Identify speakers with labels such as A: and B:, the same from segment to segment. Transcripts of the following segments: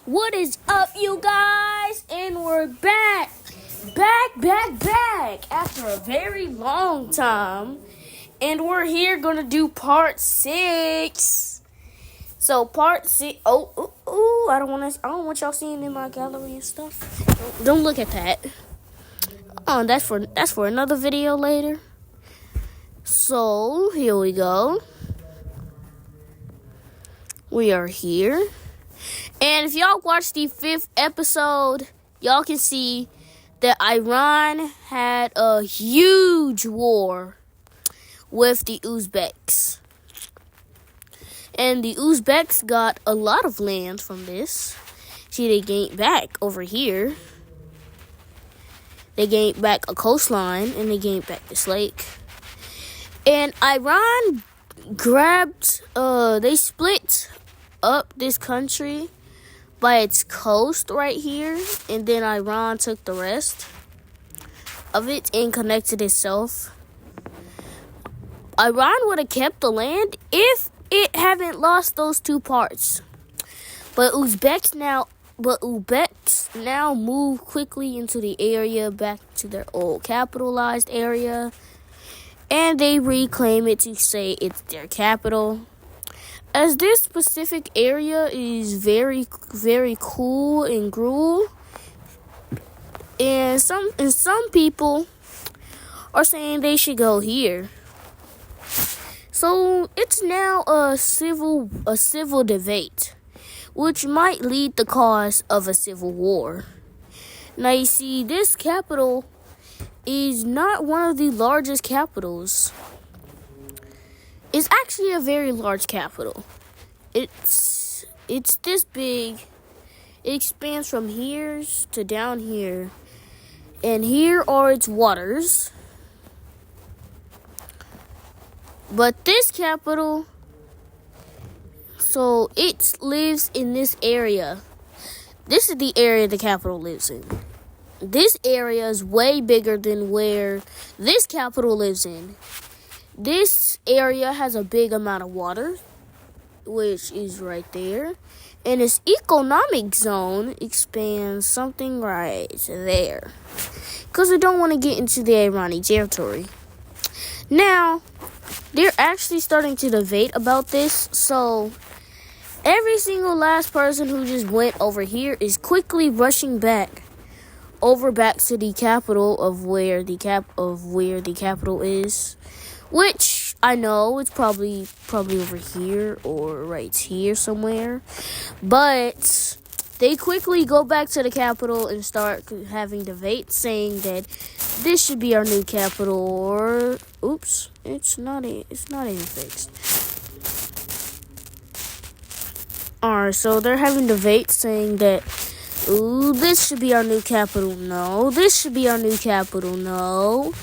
A: What is up, you guys? And we're back after a very long time. And we're here gonna do part 6. So part 6. I don't want y'all seeing in my gallery and stuff. Don't look at that. That's for another video later. So here we go. We are here. And if y'all watch the 5th episode, y'all can see that Iran had a huge war with the Uzbeks. And the Uzbeks got a lot of land from this. See, they gained back over here. They gained back a coastline, and they gained back this lake. And Iran they split up this country by its coast right here, and then Iran took the rest of it and connected itself. Iran would have kept the land if it hadn't lost those two parts. But Uzbeks now move quickly into the area back to their old capitalized area, and they reclaim it to say it's their capital. As this specific area is very, very cool and gruel, and some people are saying they should go here. So it's now a civil debate, which might lead the cause of a civil war. Now you see, this capital is not one of the largest capitals. It's actually a very large capital. It's this big. It expands from here to down here. And here are its waters. But this capital, so it lives in this area. This is the area the capital lives in. This area is way bigger than where this capital lives in. This area has a big amount of water, which is right there. And its economic zone expands something right there, because we don't want to get into the Iranian territory. Now, they're actually starting to debate about this. So, every single last person who just went over here is quickly rushing back to the capital of where the capital is. Which I know it's probably over here or right here somewhere. But they quickly go back to the capital and start having debates saying that this should be our new capital, or oops, it's not even fixed. Alright, so they're having debates saying that this should be our new capital. No, this should be our new capital. No.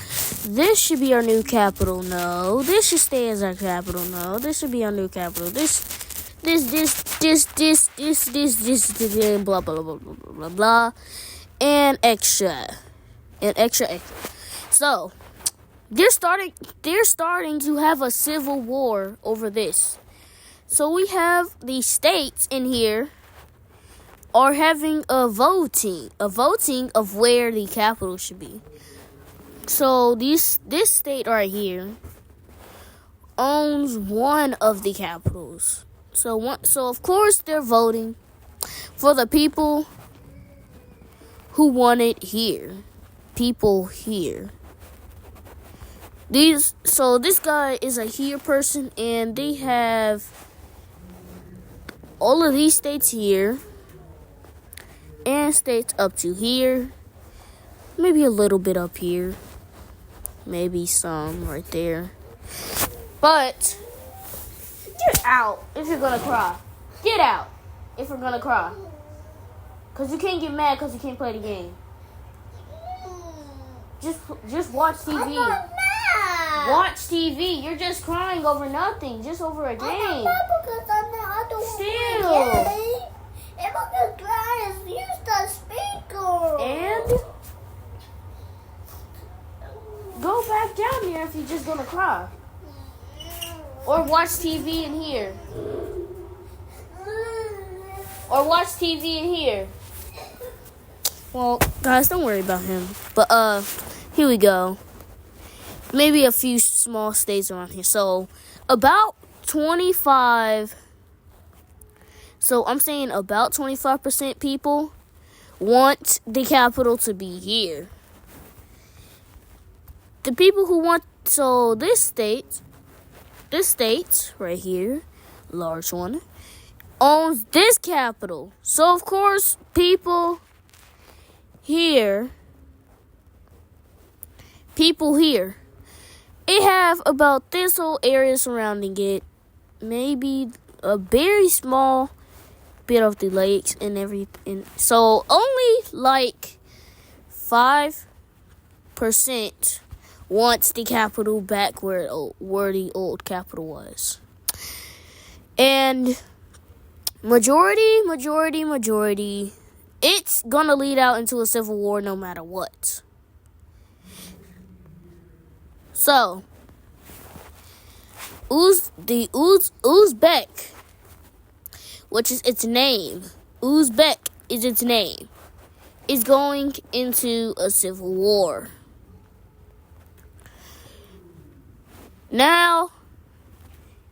A: This should be our new capital. No. This should stay as our capital. No. This should be our new capital. This, blah, blah, blah, blah, blah, blah, and extra. So, they're starting to have a civil war over this. So we have the states in here are having a voting of where the capital should be. So this state right here owns one of the capitals. So of course they're voting for the people who want it here. People here. So this guy is a here person, and they have all of these states here. And states up to here. Maybe a little bit up here. Maybe some right there. But get out if you're gonna cry. Get out if you're gonna cry. Because you can't get mad because you can't play the game. Just watch TV.
B: I'm not mad.
A: Watch TV. You're just crying over nothing. Just over a game.
B: I'm not mad because I'm not the
A: Still.
B: game. If I'm just glad it's used the speaker.
A: And go back down there if you're just gonna cry. Or watch TV in here. or watch TV in here. Well, guys, don't worry about him. But here we go. Maybe a few small states around here. So about 25. So I'm saying about 25% people want the capital to be here. The people who want, so this state right here, large one, owns this capital. So of course people here, it have about this whole area surrounding it, maybe a very small bit of the lakes and everything. So only like 5% wants the capital back where the old capital was. And majority, it's gonna lead out into a civil war no matter what. So, Uzbek, which is its name, Uzbek is its name, is going into a civil war. Now,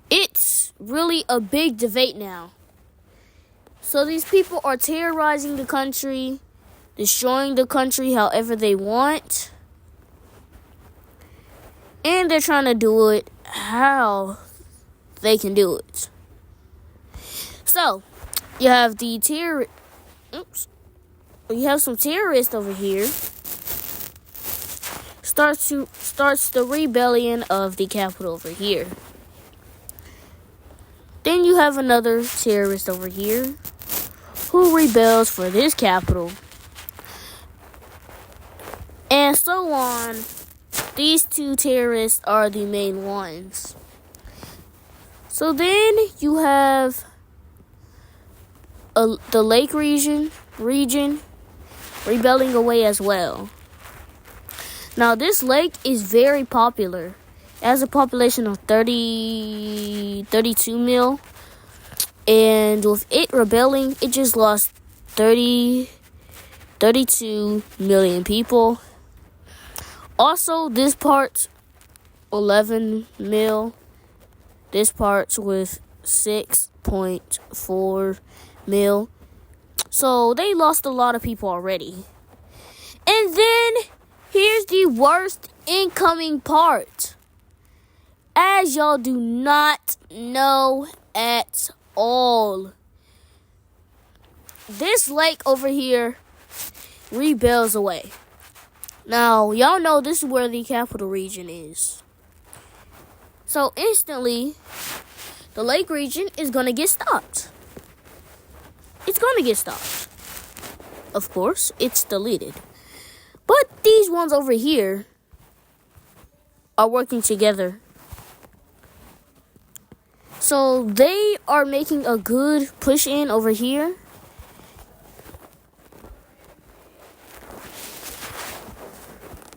A: it's really a big debate now. So these people are terrorizing the country, destroying the country however they want. And they're trying to do it how they can do it. So, you have you have some terrorists over here. Starts the rebellion of the capital over here. Then you have another terrorist over here who rebels for this capital. And so on. These two terrorists are the main ones. So then you have the lake region rebelling away as well. Now this lake is very popular. It has a population of 32 mil. And with it rebelling, it just lost 32 million people. Also, this part's 11 mil. This part's with 6.4 mil. So they lost a lot of people already. And then here's the worst incoming part. As y'all do not know at all, this lake over here rebels away. Now, y'all know this is where the capital region is. So instantly, the lake region is going to get stopped. It's going to get stopped. Of course, it's deleted. But these ones over here are working together. So they are making a good push in over here.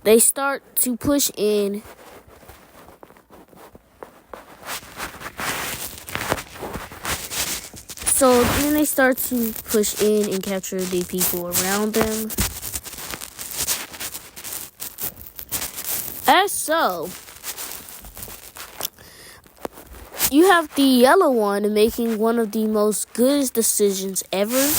A: They start to push in. So then they start to push in and capture the people around them. As so, you have the yellow one making one of the most good decisions ever.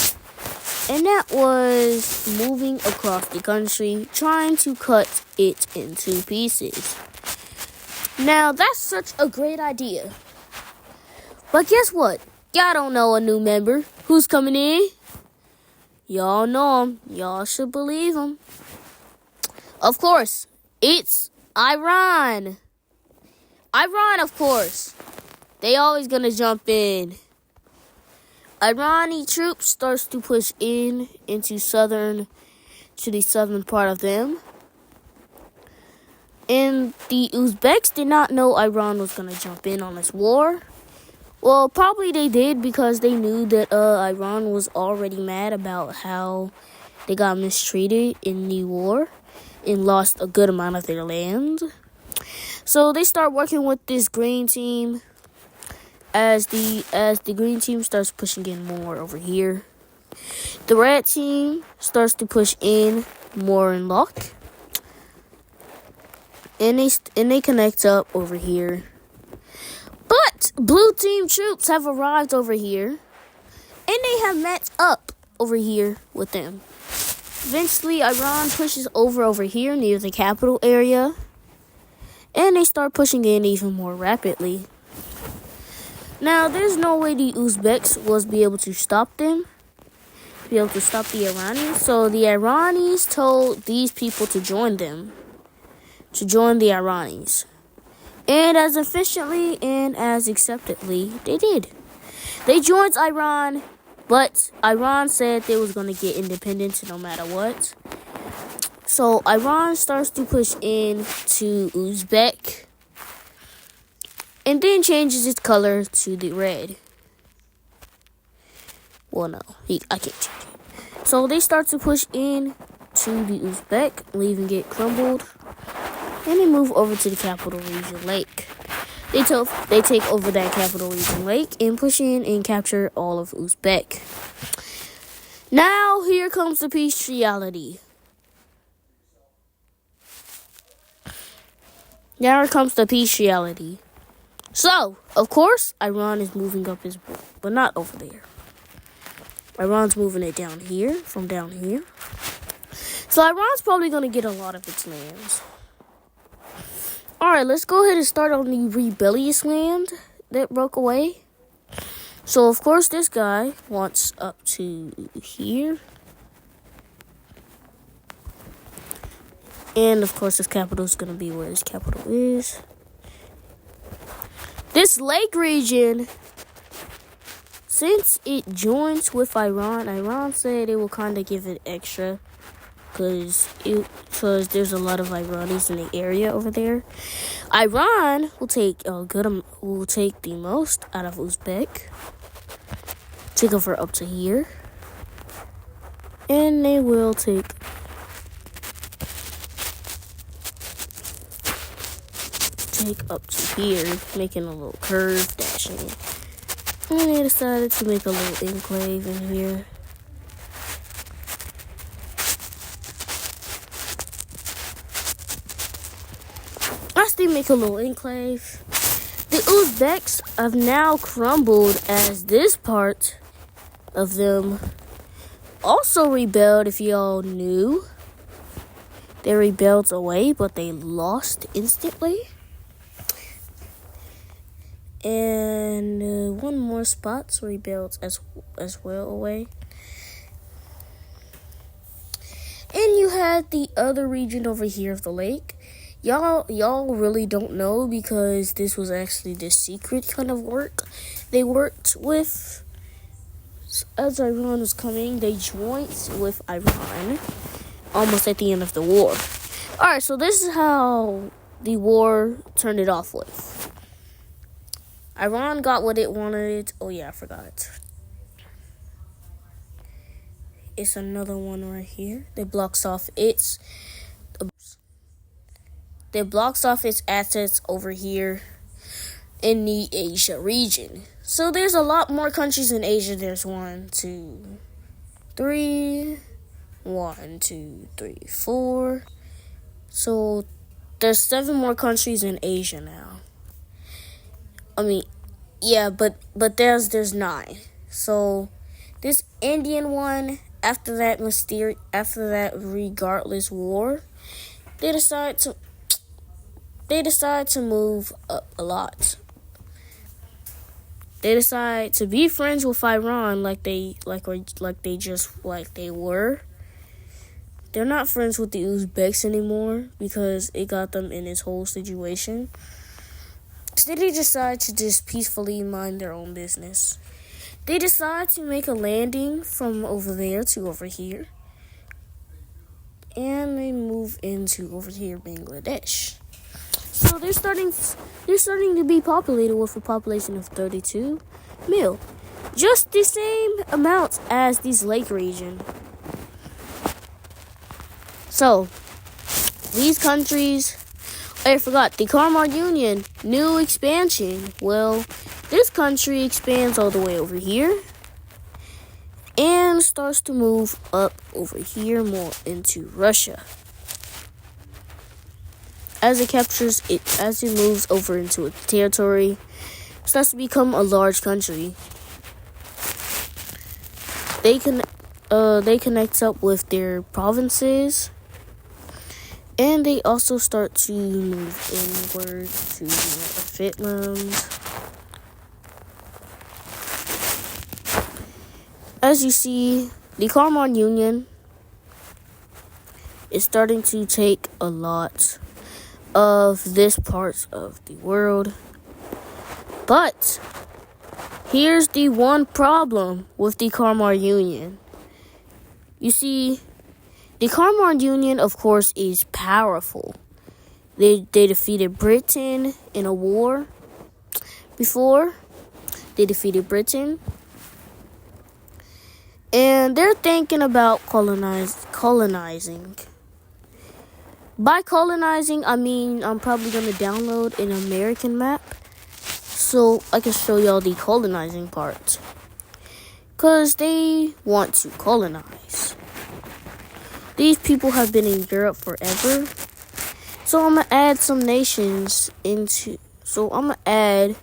A: And that was moving across the country, trying to cut it into pieces. Now, that's such a great idea. But guess what? Y'all don't know a new member who's coming in. Y'all know him. Y'all should believe him. Of course, it's Iran. Iran, of course. They always gonna jump in. Irani troops starts to push into the southern part of them. And the Uzbeks did not know Iran was going to jump in on this war. Well, probably they did because they knew that Iran was already mad about how they got mistreated in the war and lost a good amount of their land. So they start working with this green team. as the green team starts pushing in more over here, the red team starts to push in more in luck, and they connect up over here. But blue team troops have arrived over here, and they have met up over here with them. Eventually, Iran pushes over here near the capital area, and they start pushing in even more rapidly. Now, there's no way the Uzbeks was be able to stop them, be able to stop the Iranians. So the Iranians told these people to join them, to join the Iranians. And as efficiently and as acceptably, they did. They joined Iran, but Iran said they was going to get independence no matter what. So Iran starts to push in to Uzbek, and then changes its color to the red. Well, no, I can't change it. So they start to push in to the Uzbek, leaving it crumbled, and they move over to the capital region lake. They take over that capital region lake and push in and capture all of Uzbek. Now here comes the peace reality. So, of course, Iran is moving up his wall, but not over there. Iran's moving it down here, from down here. So Iran's probably going to get a lot of its lands. Alright, let's go ahead and start on the rebellious land that broke away. So, of course, this guy wants up to here. And, of course, his capital is going to be where his capital is. This lake region, since it joins with Iran said it will kind of give it extra. Because there's a lot of Iranis in the area over there. Iran will take the most out of Uzbek. Take over up to here. And they will take up to here, making a little curve, dashing it. And they decided to make a little enclave in here. They make a little enclave. The Uzbeks have now crumbled, as this part of them also rebelled. If y'all knew, they rebelled away, but they lost instantly. And one more spot rebelled as well away. And you had the other region over here of the lake. Y'all really don't know, because this was actually the secret kind of work they worked with. As Iran was coming, they joined with Iran almost at the end of the war. Alright, so this is how the war turned it off with. Iran got what it wanted. Oh yeah, I forgot. It's another one right here that blocks off its assets over here in the Asia region. So there's a lot more countries in Asia. There's 1, 2, 3. 1, 2, 3, 4. So there's 7 more countries in Asia now. I mean, yeah, but there's 9. So this Indian one, after that regardless war, they decide to move up a lot. They decide to be friends with Iran like they were. They're not friends with the Uzbeks anymore, because it got them in this whole situation. So they decide to just peacefully mind their own business. They decide to make a landing from over there to over here. And they move into over here, Bangladesh. So they're starting to be populated with a population of 32 mil. Just the same amount as this lake region. So, these countries, I forgot, the Kalmar Union, new expansion. Well, This country expands all the way over here and starts to move up over here more into Russia. As it moves over into its territory, it starts to become a large country. They connect up with their provinces, and they also start to move inward to Finland. As you see, the Kharmon Union is starting to take a lot of this part of the world. But here's the one problem with the Kharmon Union. You see, the Kharmon Union, of course, is powerful. They defeated Britain in a war before. They defeated Britain. And they're thinking about colonizing. By colonizing, I mean I'm probably going to download an American map so I can show y'all the colonizing part. Because they want to colonize. These people have been in Europe forever. So I'm going to add some nations into... So I'm going to add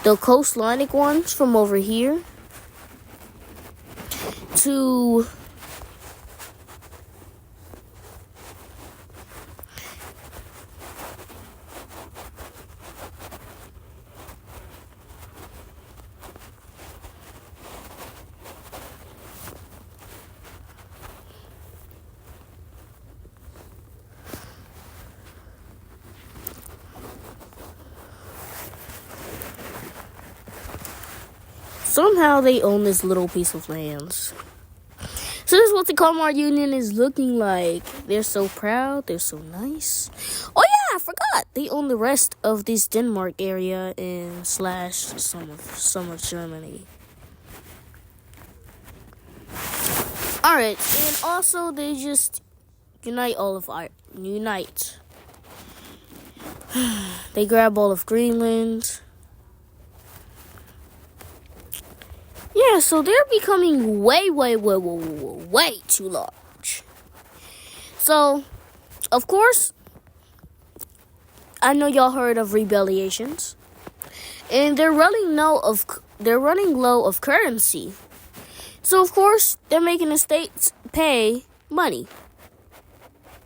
A: the coastline ones from over here to somehow they own this little piece of land. So this is what the Kharmon Union is looking like. They're so proud. They're so nice. Oh yeah, I forgot. They own the rest of this Denmark area and / some of Germany. Alright, and also they just unite. They grab all of Greenland. Yeah, so they're becoming way too large. So, of course, I know y'all heard of rebellions, and they're running low of currency. So, of course, they're making the states pay money.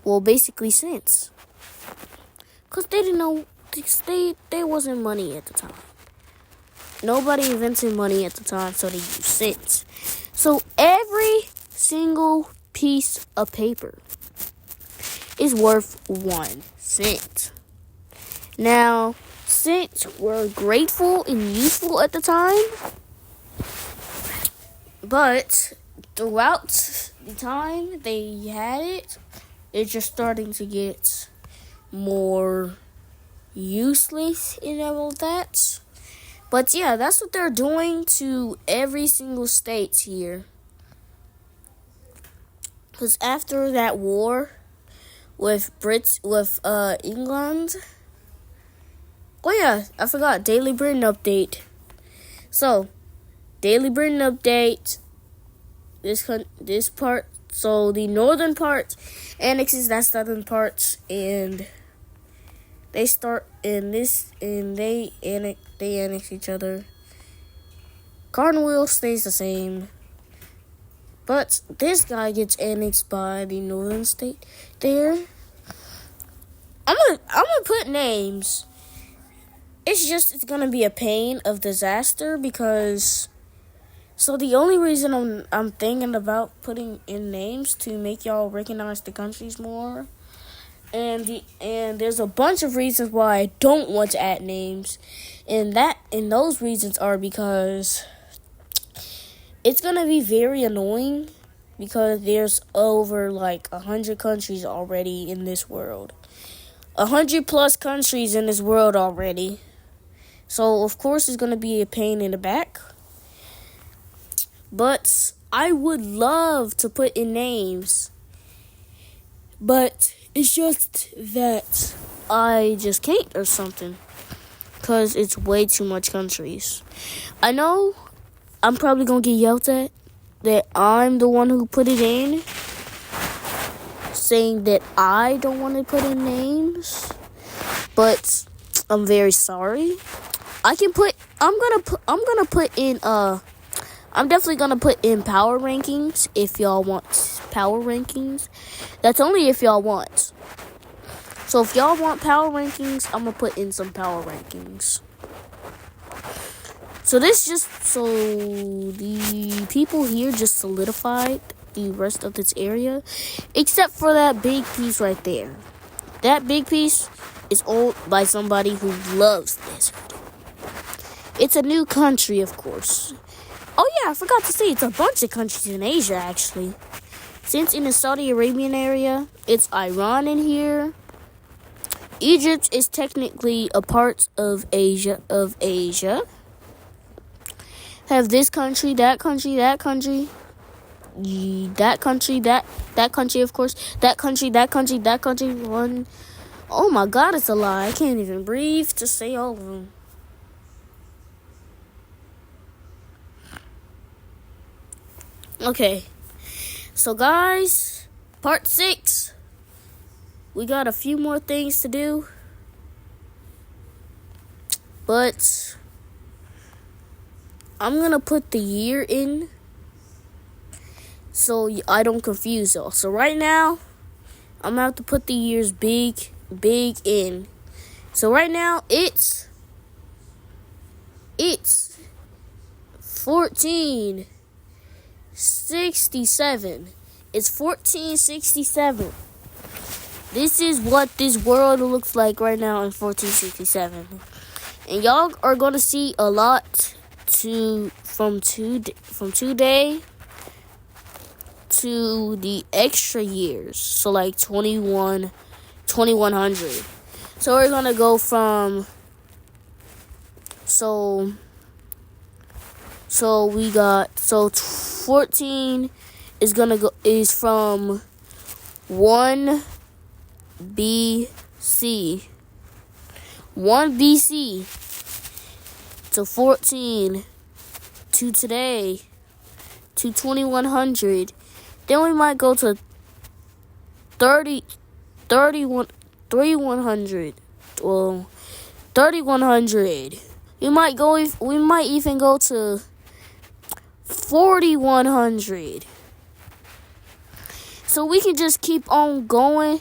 A: Well, basically cents, because they didn't know there wasn't money at the time. Nobody invented money at the time, so they used cents. So every single piece of paper is worth 1 cent. Now, cents were grateful and useful at the time, but throughout the time they had it, it's just starting to get more useless and all that. But yeah, that's what they're doing to every single state here. Because after that war with England. Oh yeah, I forgot. Daily Britain update. So, Daily Britain update. This part. So the northern part annexes that southern part, and they start in this, and they annex each other. Cornwall stays the same, but this guy gets annexed by the northern state there. I'm gonna put names. It's gonna be a pain of disaster because. So the only reason I'm thinking about putting in names to make y'all recognize the countries more. And there's a bunch of reasons why I don't want to add names, and those reasons are because it's gonna be very annoying because there's over 100 countries already in this world, 100+ countries in this world already. So of course it's gonna be a pain in the back, but I would love to put in names, but it's just that I just can't or something. because it's way too much countries. I know I'm probably going to get yelled at that I'm the one who put it in, saying that I don't want to put in names, but I'm very sorry. I'm definitely gonna put in power rankings if y'all want power rankings. That's only if y'all want. So if y'all want power rankings, I'm gonna put in some power rankings. So the people here just solidified the rest of this area, except for that big piece right there. That big piece is owned by somebody who loves this. It's a new country, of course. Oh yeah, I forgot to say, it's a bunch of countries in Asia, actually. Since in the Saudi Arabian area, it's Iran in here. Egypt is technically a part of Asia. Have this country, that country, that country, that country, that country, of course, that country, that country, that country. One. Oh my God, it's a lie. I can't even breathe to say all of them. Okay, so guys, part 6. We got a few more things to do, but I'm gonna put the year in so I don't confuse y'all. So right now, I'm gonna have to put the years big in. So right now, it's 1467. It's 1467. This is what this world looks like right now in 1467. And y'all are going to see a lot from today to the extra years. So like 2100. So we're going to go from so 14 is from 1 BC. 1 BC to 14 to today to 2100. Then we might go to 3100. Well, 3100. We might even go to 4100. So we can just keep on going.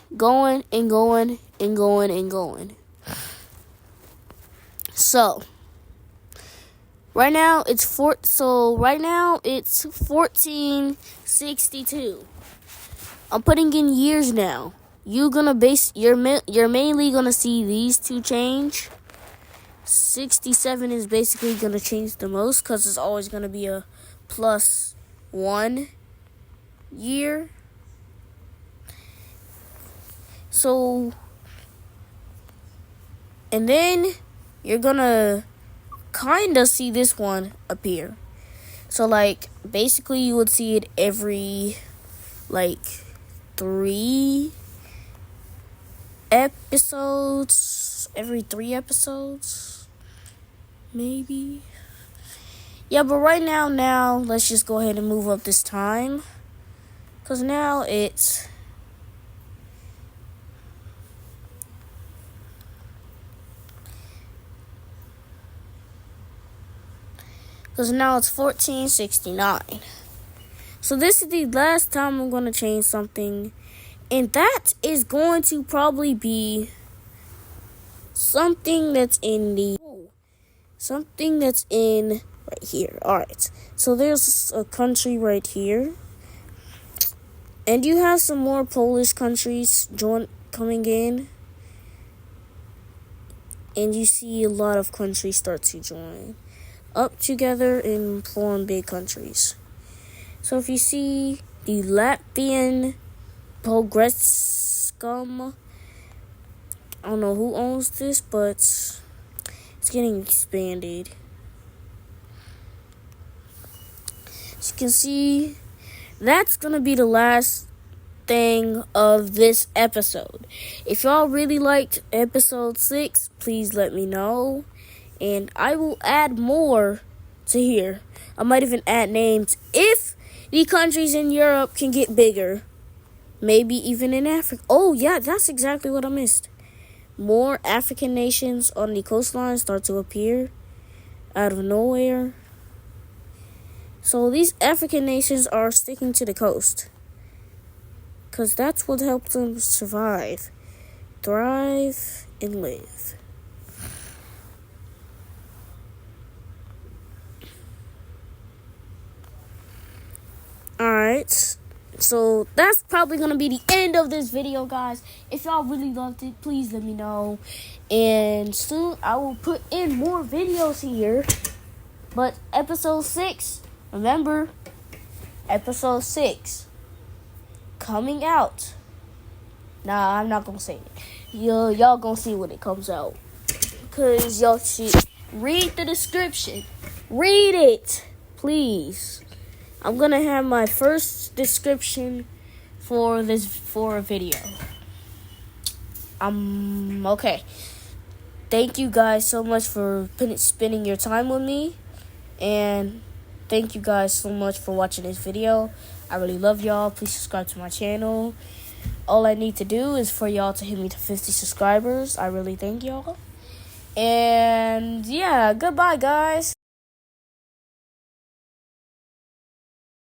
A: So right now it's 1462. I'm putting in years now. You're mainly gonna see these two change. 67 is basically gonna change the most because it's always gonna be a +1 year. So, and then you're gonna kind of see this one appear. So, like, basically you would see it every, 3 episodes. Every 3 episodes, maybe. Yeah, but right now, let's just go ahead and move up this time. Because now it's... Because now it's 1469. So this is the last time I'm going to change something. And that is going to probably be something that's in right here. Alright. So there's a country right here. And you have some more Polish countries coming in. And you see a lot of countries start to join up together and form big countries. So if you see the Latvian Progresscom, I don't know who owns this, but it's getting expanded. As you can see, that's gonna be the last thing of this episode. If y'all really liked episode 6, please let me know. And I will add more to here. I might even add names if the countries in Europe can get bigger. Maybe even in Africa. Oh, yeah, that's exactly what I missed. More African nations on the coastline start to appear out of nowhere. So these African nations are sticking to the coast, because that's what helps them survive, thrive, and live. Alright, so that's probably going to be the end of this video, guys. If y'all really loved it, please let me know. And soon I will put in more videos here. But episode 6, remember, episode 6 coming out. Nah, I'm not going to say it. Y'all going to see when it comes out. Because y'all should read the description. Read it, please. I'm gonna have my first description for a video. Okay. Thank you guys so much for spending your time with me, and thank you guys so much for watching this video. I really love y'all. Please subscribe to my channel. All I need to do is for y'all to hit me to 50 subscribers. I really thank y'all. And yeah, goodbye, guys.